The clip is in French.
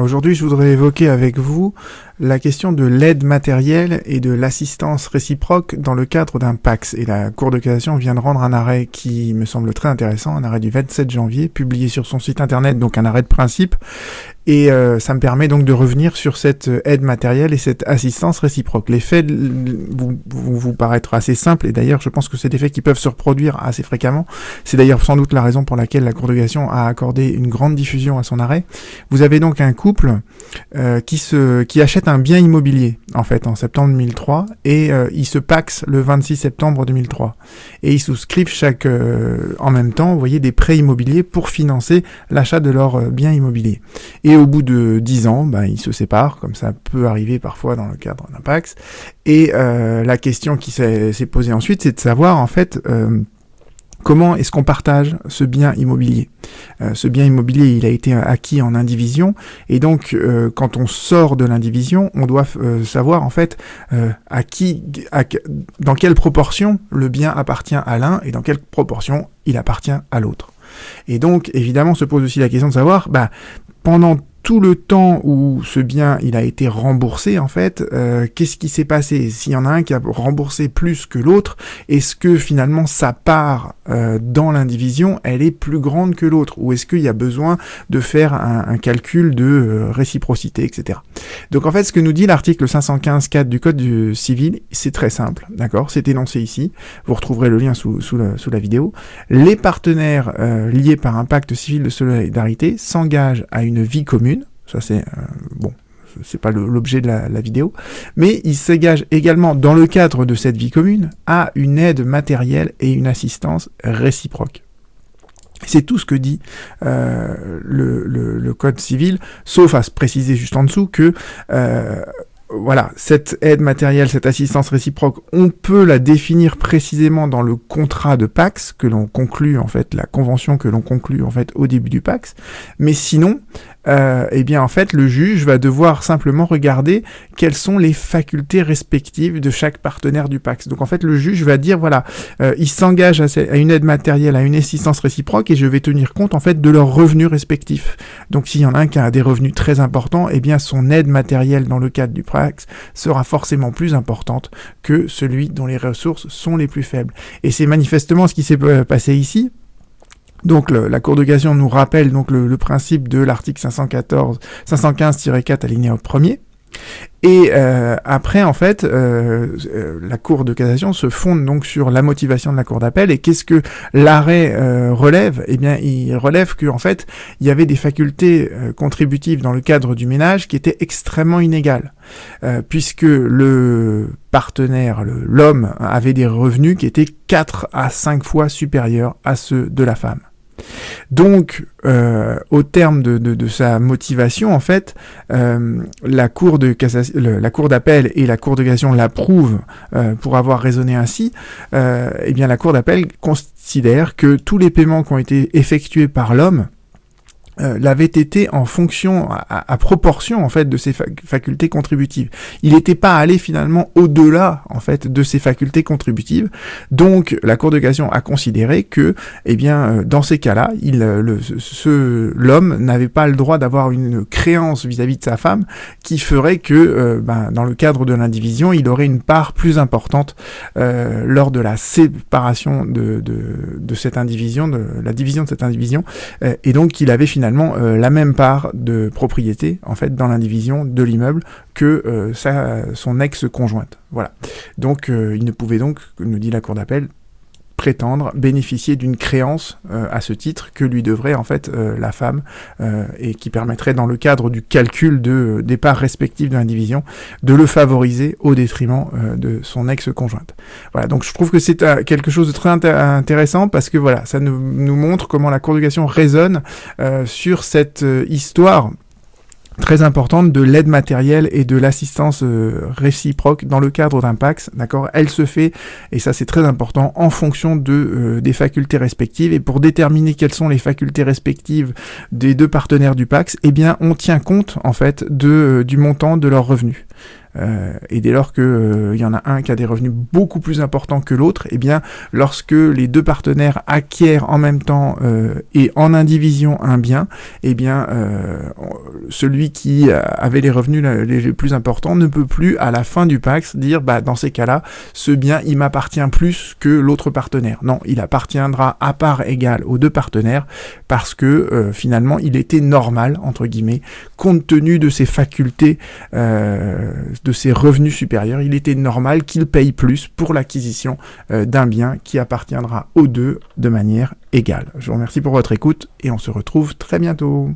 Aujourd'hui, je voudrais évoquer avec vous la question de l'aide matérielle et de l'assistance réciproque dans le cadre d'un PACS. Et la Cour de cassation vient de rendre un arrêt qui me semble très intéressant, un arrêt du 27 janvier, publié sur son site internet, donc un arrêt de principe. Et ça me permet donc de revenir sur cette aide matérielle et cette assistance réciproque. Les faits vont vous paraître assez simples, et d'ailleurs je pense que c'est des faits qui peuvent se reproduire assez fréquemment. C'est d'ailleurs sans doute la raison pour laquelle la Cour de cassation a accordé une grande diffusion à son arrêt. Vous avez donc un couple qui achète un bien immobilier en fait en septembre 2003 et ils se pacsent le 26 septembre 2003 et ils souscrivent en même temps, vous voyez, des prêts immobiliers pour financer l'achat de leur bien immobilier. Et au bout de 10 ans, ils se séparent, comme ça peut arriver parfois dans le cadre d'un PACS. Et la question qui s'est posée ensuite, c'est de savoir en fait comment est-ce qu'on partage ce bien immobilier. Ce bien immobilier, il a été acquis en indivision, et donc quand on sort de l'indivision, on doit savoir en fait dans quelle proportion le bien appartient à l'un et dans quelle proportion il appartient à l'autre. Et donc évidemment se pose aussi la question de savoir, pendant tout le temps où ce bien il a été remboursé en fait, qu'est-ce qui s'est passé? S'il y en a un qui a remboursé plus que l'autre, est-ce que finalement sa part dans l'indivision elle est plus grande que l'autre, ou est-ce qu'il y a besoin de faire un calcul de réciprocité, etc. Donc en fait ce que nous dit l'article 515.4 du Code du civil, c'est très simple, d'accord? C'est énoncé ici, vous retrouverez le lien sous la vidéo. Les partenaires liés par un pacte civil de solidarité s'engagent à une vie commune. Ça c'est c'est pas l'objet de la vidéo, mais ils s'engagent également dans le cadre de cette vie commune à une aide matérielle et une assistance réciproque. C'est tout ce que dit le Code civil, sauf à se préciser juste en dessous que cette aide matérielle, cette assistance réciproque, on peut la définir précisément dans le contrat de PACS que l'on conclut, en fait, la convention que l'on conclut, en fait, au début du PACS. Mais sinon, en fait, le juge va devoir simplement regarder quelles sont les facultés respectives de chaque partenaire du PACS. Donc, en fait, le juge va dire, il s'engage à une aide matérielle, à une assistance réciproque, et je vais tenir compte, en fait, de leurs revenus respectifs. Donc, s'il y en a un qui a des revenus très importants, son aide matérielle dans le cadre du PACS sera forcément plus importante que celui dont les ressources sont les plus faibles. Et c'est manifestement ce qui s'est passé ici. Donc la Cour de cassation nous rappelle donc le principe de l'article 515-4 alinéa 1er. Et après, en fait, la Cour de cassation se fonde donc sur la motivation de la Cour d'appel. Et qu'est-ce que l'arrêt relève? Il relève que, en fait, il y avait des facultés contributives dans le cadre du ménage qui étaient extrêmement inégales, puisque le partenaire, l'homme, avait des revenus qui étaient 4 à 5 fois supérieurs à ceux de la femme. Donc, au terme de sa motivation, en fait, la Cour d'appel et la Cour de cassation l'approuvent pour avoir raisonné ainsi. La Cour d'appel considère que tous les paiements qui ont été effectués par l'homme l'avait été en fonction, à proportion en fait de ses facultés contributives. Il n'était pas allé finalement au-delà en fait de ses facultés contributives. Donc la Cour de cassation a considéré que, dans ces cas-là, l'homme n'avait pas le droit d'avoir une créance vis-à-vis de sa femme qui ferait que, dans le cadre de l'indivision, il aurait une part plus importante lors de la séparation de cette indivision, de la division de cette indivision, et donc il avait finalement la même part de propriété en fait dans l'indivision de l'immeuble que son ex-conjointe. Voilà. Donc il ne pouvait donc, nous dit la Cour d'appel, prétendre bénéficier d'une créance à ce titre que lui devrait en fait la femme et qui permettrait dans le cadre du calcul des parts respectives de l'indivision de le favoriser au détriment de son ex-conjointe. Voilà, donc je trouve que c'est quelque chose de très intéressant parce que voilà, ça nous montre comment la Cour de cassation raisonne sur cette histoire très importante de l'aide matérielle et de l'assistance réciproque dans le cadre d'un PACS, d'accord? Elle se fait, et ça c'est très important, en fonction des facultés respectives, et pour déterminer quelles sont les facultés respectives des deux partenaires du PACS, on tient compte en fait du montant de leurs revenus. Et dès lors que il y en a un qui a des revenus beaucoup plus importants que l'autre, eh bien, lorsque les deux partenaires acquièrent en même temps et en indivision un bien, eh bien, celui qui avait les revenus les plus importants ne peut plus, à la fin du Pacs, dire, bah, dans ces cas-là, ce bien, il m'appartient plus que l'autre partenaire. Non, il appartiendra à part égale aux deux partenaires parce que finalement, il était normal, entre guillemets, compte tenu de ses facultés, de ses revenus supérieurs, il était normal qu'il paye plus pour l'acquisition d'un bien qui appartiendra aux deux de manière égale. Je vous remercie pour votre écoute et on se retrouve très bientôt.